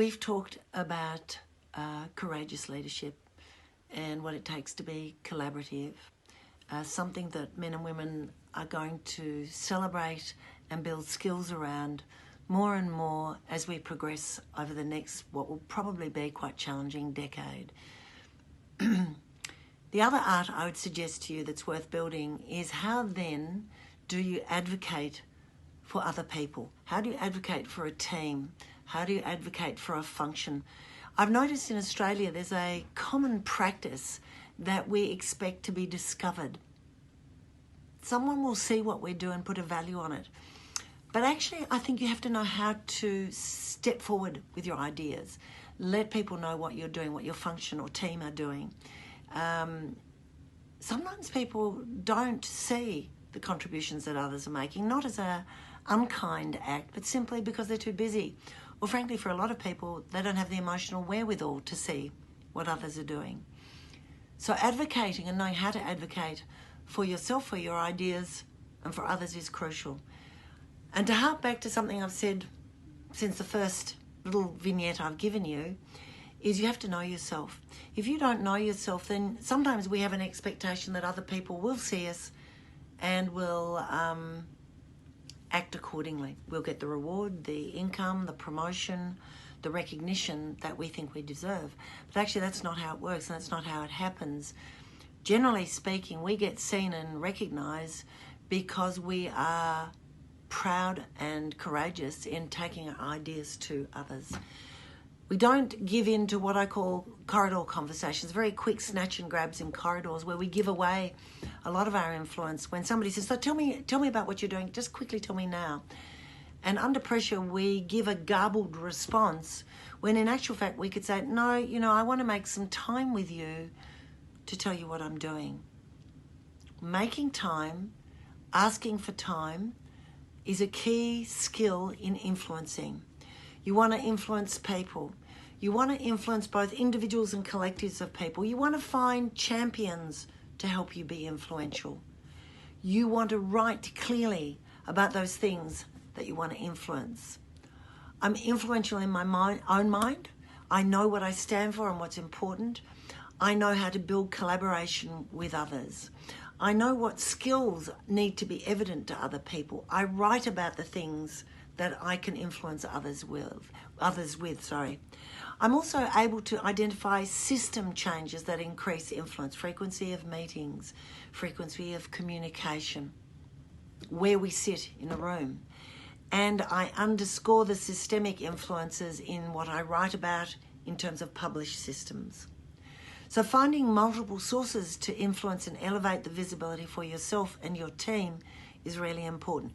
We've talked about courageous leadership and what it takes to be collaborative, something that men and women are going to celebrate and build skills around more and more as we progress over the next, what will probably be quite challenging decade. The other art I would suggest to you that's worth building is how then do you advocate for other people? How do you advocate for a team? How do you advocate for a function? I've noticed in Australia there's a common practice that we expect to be discovered. Someone will see what we do and put a value on it. But actually, I think you have to know how to step forward with your ideas. Let people know what you're doing, what your function or team are doing. Sometimes people don't see the contributions that others are making, not as an unkind act, but simply because they're too busy. Or frankly, for a lot of people, they don't have the emotional wherewithal to see what others are doing. So advocating and knowing how to advocate for yourself, for your ideas, and for others is crucial. And to hark back to something I've said since the first little vignette I've given you, is you have to know yourself. If you don't know yourself, then sometimes we have an expectation that other people will see us and will act accordingly. We'll get the reward, the income, the promotion, the recognition that we think we deserve. But actually that's not how it works, and that's not how it happens. Generally speaking, we get seen and recognised because we are proud and courageous in taking our ideas to others. We don't give in to what I call corridor conversations, very quick snatch and grabs in corridors where we give away a lot of our influence. When somebody says, so tell me about what you're doing, just quickly tell me now. And under pressure, we give a garbled response when in actual fact we could say, no, I want to make some time with you to tell you what I'm doing. Making time, asking for time is a key skill in influencing. You want to influence people. You want to influence both individuals and collectives of people. You want to find champions to help you be influential. You want to write clearly about those things that you want to influence. I'm influential in my own mind. I know what I stand for and what's important. I know how to build collaboration with others. I know what skills need to be evident to other people. I write about the things that I can influence others with. I'm also able to identify system changes that increase influence, frequency of meetings, frequency of communication, where we sit in a room. And I underscore the systemic influences in what I write about in terms of published systems. So finding multiple sources to influence and elevate the visibility for yourself and your team is really important.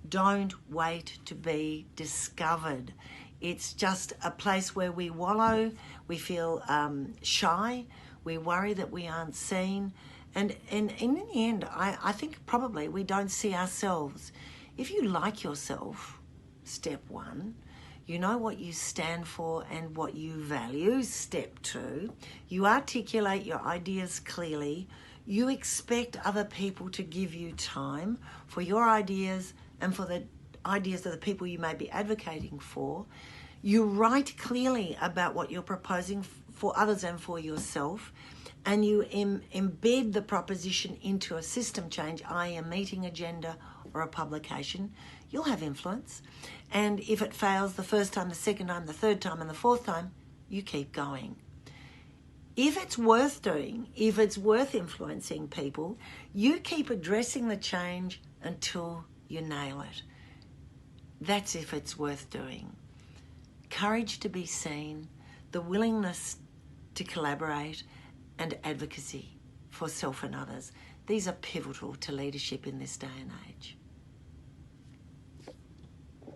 Don't wait to be discovered. It's just a place where we wallow, we feel shy, we worry that we aren't seen. And in the end, I think probably we don't see ourselves. If you like yourself, step one, you know what you stand for and what you value, step two, you articulate your ideas clearly, you expect other people to give you time for your ideas and for the ideas of the people you may be advocating for. You write clearly about what you're proposing for others and for yourself, and you embed the proposition into a system change, i.e. a meeting agenda or a publication. You'll have influence. And if it fails the first time, the second time, the third time, and the fourth time, you keep going. If it's worth doing, if it's worth influencing people, you keep addressing the change until you nail it. That's if it's worth doing. Courage to be seen, the willingness to collaborate, and advocacy for self and others. These are pivotal to leadership in this day and age.